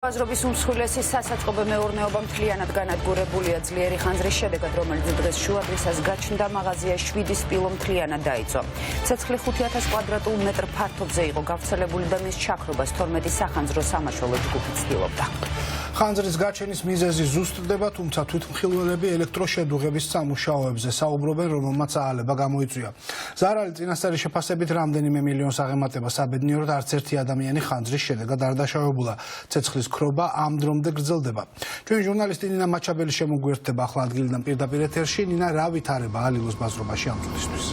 აზრობის უმსხვილესი სასაწყობე მეურნეობა მთლიანად განადგურებულია ძლიერი ხანძრის შედეგად, რომელიც დღეს შუადღისას გაჩნდა მაღაზია 7 სპილო მთლიანად დაიწვა. Ცეცხლი 5,000 კვადრატულ მეტრ ფართობზე იყო გავრცელებული და მის ჩაქრობას 12 სახანძრო სამაშველო ჯგუფი ცდილობდა. ხანძრის გაჩენის მიზეზი ზუსტდება, თუმცა თვითმხილველები ელექტროშედუღების სამუშაოებზე საუბრობენ, რომელმაც აალება გამოიწვია. ზარალი წინასწარი შეფასებით რამდენიმე მილიონს აღემატება საბედნიეროდ, არც ერთი ადამიანი ხანძრის შედეგად არ დაშავებულა. ცეცხლის ქრობა ამ დრომდე გრძელდება. ჩვენი ჟურნალისტი ნინა მაჩაბელი შემოგვიერთდება ახლა ადგილიდან პირდაპირ ეთერში. ნინა, რა ვითარება ალილოს ბაზრობაში ამ წუთისთვის?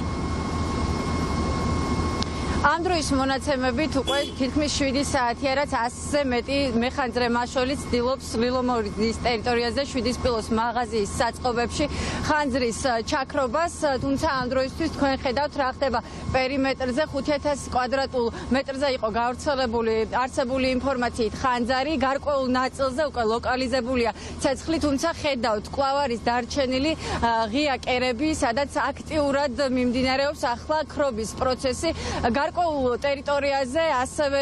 ამ დროის მონაცემებით უკვე თითქმის 7 საათია, რაც 100-ზე მეტი მეხანძრე მაშველი ცდილობს ლილომორის ტერიტორიაზე 7 სპილოს მაღაზიის საწყობებში ხანძრის ჩაქრობას, თუმცა ამ დროისთვის თქვენ ხედავთ რა ხდება პერიმეტრზე 5,000 კვადრატულ მეტრზე იყო გავრცელებული არსებული ინფორმაციით ხანძარი, გარკვეულ ნაწილზე უკვე ლოკალიზებულია ცეცხლი, თუმცა ხედავთ კვლავ არის დარჩენილი ღია კერები, სადაც აქტიურად მიმდინარეობს ახლა ქრობის პროცესი. გარკვეულ ტერიტორიაზე ასევე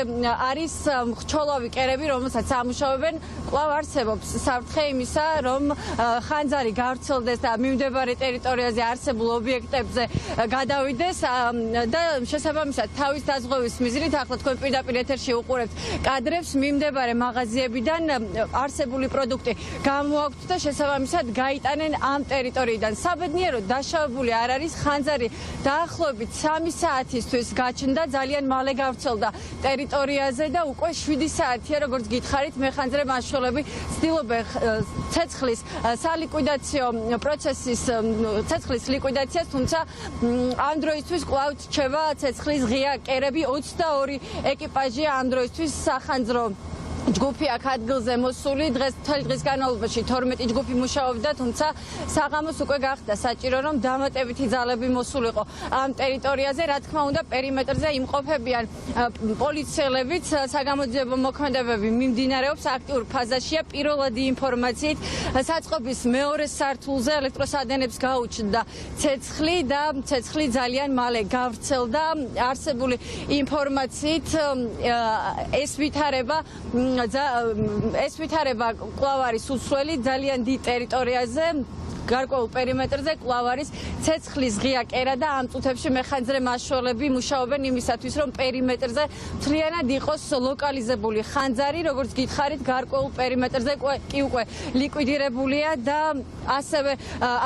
არის ხრჩოლავი კერები, რომელსაც ამუშავებენ. კვლავ არსებობს საფრთხე იმისა, რომ ხანძარი გავრცელდეს და მიმდებარე ტერიტორიაზე არსებულ ობიექტებზე გადავიდეს და შესაბამისად თავის დაზღვევის მიზნით ახლა თქვენ პირდაპირ ეთერში უყურებთ კადრებს მიმდებარე მაღაზიებიდან არსებული პროდუქტი გამოაქვთ და შესაბამისად გაიტანენ ამ ტერიტორიიდან. საბედნიეროდ დაშავებული არ არის ხანძარი დაახლოებით 3 საათისთვის გაჩნდა. ძალიან მალე გავრცელდა ტერიტორიაზე და უკვე 7 საათია, როგორც გითხარით, მეხანძრე მასშველები ცდილობენ ცეცხლის სალიკვიდაციო პროცესის ცეცხლის ლიკვიდაციას, თუმცა ამ დროისთვის კვლავ რჩება ცეცხლის ღია კერები. 22 ეკიპაჟია ამ დროისთვის სახანძრო ჯგუფი აქ ადგილზე მოსული. მთელი დღის განმავლობაში 12 ჯგუფი მუშაობდა, თუმცა საღამოს უკვე გახდა საჭირო, რომ დამატებითი ძალები მოსულიყო ამ ტერიტორიაზე. რა თქმა უნდა, პერიმეტრზე იმყოფებიან პოლიციელებიც, საგამოძიებო მოქმედებები მიმდინარეობს აქტიურ ფაზაშია. პირველადი ინფორმაციით საწყობის მეორე სართულზე ელექტროსადენებს გაუჩნდა ცეცხლი და ცეცხლი ძალიან მალე გავრცელდა. არსებული ინფორმაციით ეს ვითარება კვლავ არის უცვლელი ძალიან დიდ ტერიტორიაზე. გარკვეულ პერიმეტრზე კვლავ არის ცეცხლის ღია კერა და ამ წუთებში მეხანძრე მასშველები მუშაობენ იმისათვის, რომ პერიმეტრზე მთლიანად იყოს ლოკალიზებული ხანძარი, როგორც გითხარით, გარკვეულ პერიმეტრზე კი უკვე ლიკვიდირებულია და ასევე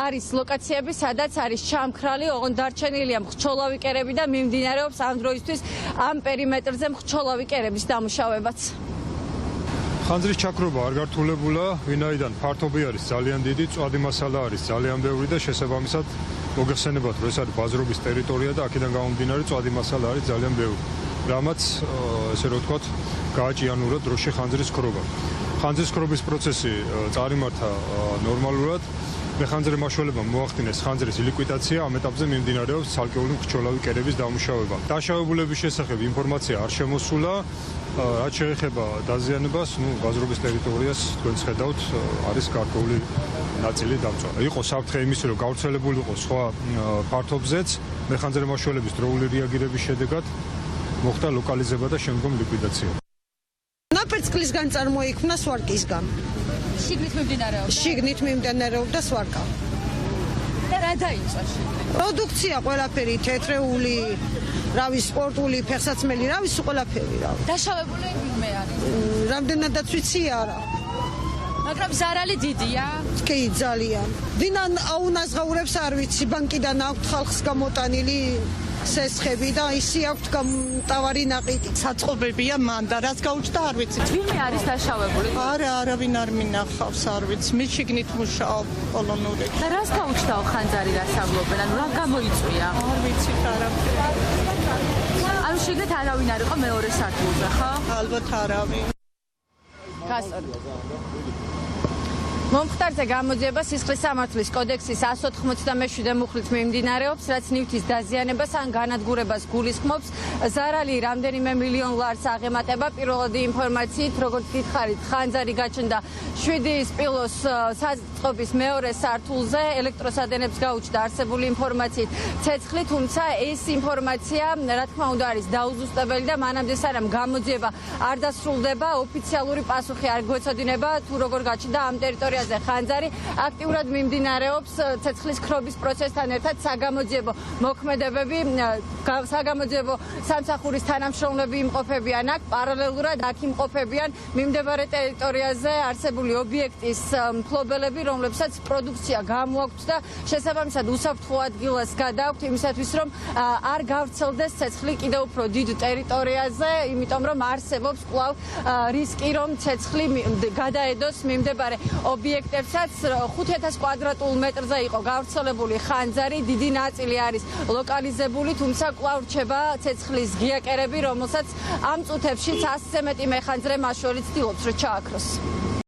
არის ლოკაციები, სადაც არის ჩამქრალი, ოღონდ დარჩენილია ხრჩოლავი კერები და მიმდინარეობს ამ დროისთვის ამ პერიმეტრზე ხრჩოლავი კერების დამუშავებაც. ხანძრის ჩაქრობა არ გართულებულა, ვინაიდან ფართობი არის ძალიან დიდი, წვადი მასალა არის ძალიან ბევრი და შესაბამისად მოგეხსენებათ, რომ ეს არის ბაზრობის ტერიტორია და აქედან გამომდინარე წვადი მასალა არის ძალიან ბევრი. რამაც ესე რომ ვთქვათ, გააჭიანურა დროში ხანძრის ქრობა. ხანძრის ქრობის პროცესი წარიმართა ნორმალურად. მეხანძრე მასშველებმა მოახდინეს ხანძრის ლიკვიდაცია, ამ ეტაპზე მიმდინარეობს ცალკეული ხრჩოლავი კერების დამუშავება. დაშავებულების შესახებ ინფორმაცია არ შემოსულა. რაც შეეხება დაზიანებას, ბაზრობის ტერიტორიას თქვენს ხედავთ, არის გარკვეული ნაწილი დამწვა. იყო საფრთხე იმის, რომ გავრცელებულიყო სხვა ფართობზეც, მეხანძრე მასშველების დროული რეაგირების შედეგად მოხდა ლოკალიზება და შემდგომ ლიკვიდაცია. ნაპერწკლისგან წარმოიქმნა სვარკისგან. შიგნით მიმდინარეობდა სვარკა. და რა დაიწვა შიგნით? პროდუქცია ყველაფერი, თეთრეული, რავი, სპორტული, ფეხსაცმელი, რავი, ყველაფერი, რავი. დაშავებული ვინმე არის? რამდენადაც ვიცი არა. მაგრამ ზარალი დიდია? კი, ძალიან. ვინან აუნაზღაურებს არ ვიცი, ბანკიდან აქვთ ხალხს გამოტანილი სესხები და ისი აქვთ ტავარი ნაყიდი. საწყობებია მან და რაც გაუჩნდა არ ვიცი. ვინმე არის დაშავებული? არავინ არ მინახავს, არ ვიცი. მე შიგნით მუშაობ პოლონური. და რას გაუჩნდაო ხანძარი რასავლობენ? ანუ რა გამოიწვია? არ ვიცი არაფერი. ანუ შიგნით არავინ არ იყო მეორე სართულზე, ხო? ალბათ არავინ. გასწორდა. მომხდარზე გამოძიება სისხლის სამართლის კოდექსის 197 მუხლით მიმდინარეობს, რაც ნივთის დაზიანებას ან განადგურებას გულისხმობს. ზარალი რამდენიმე მილიონ ლარს აღემატება. პირველადი ინფორმაციით, როგორც გითხარით, ხანძარი გაჩნდა 7 სპილოს საწყობის მეორე სართულზე, ელექტროსადენებს გაუჩნდა არსებული ინფორმაციით ცეცხლი, თუმცა ეს ინფორმაცია, რა თქმა უნდა, არის დაუზუსტებელი და მანამდე სანამ გამოძიება არ დასრულდება, ოფიციალური პასუხი არ გვეცოდინება თუ როგორ გაჩნდა ამ ტერიტორიაზე ხანძარი. აქტიურად მიმდინარეობს ცეცხლის ქრობის პროცესთან ერთად საგამოძიებო მოქმედებები. საგამოძიებო სამსახურის თანამშრომლები იმყოფებიან აქ, პარალელურად აქ იმყოფებიან მიმდებარე ტერიტორიაზე არსებული ობიექტის მფლობელები, რომლებსაც პროდუქცია გამოაქვთ და შესაბამისად უსაფრთხო ადგილას გადააქვთ იმისათვის, რომ არ გავრცელდეს ცეცხლი კიდევ უფრო დიდ ტერიტორიაზე, იმიტომ რომ არსებობს კვლავ რისკი, რომ ცეცხლი გადაედოს მიმდებარე ობიექტებსაც. 5000 კვადრატულ მეტრზე იყო გავრცელებული ხანძარი, დიდი ნაწილი არის ლოკალიზებული, თუმცა კვლავ რჩება ცეცხლის ღია კერები, რომელსაც ამ წუთებში 100-ზე მეტი მეხანძრე მაშველით ცდილობს, რომ ჩააქროს.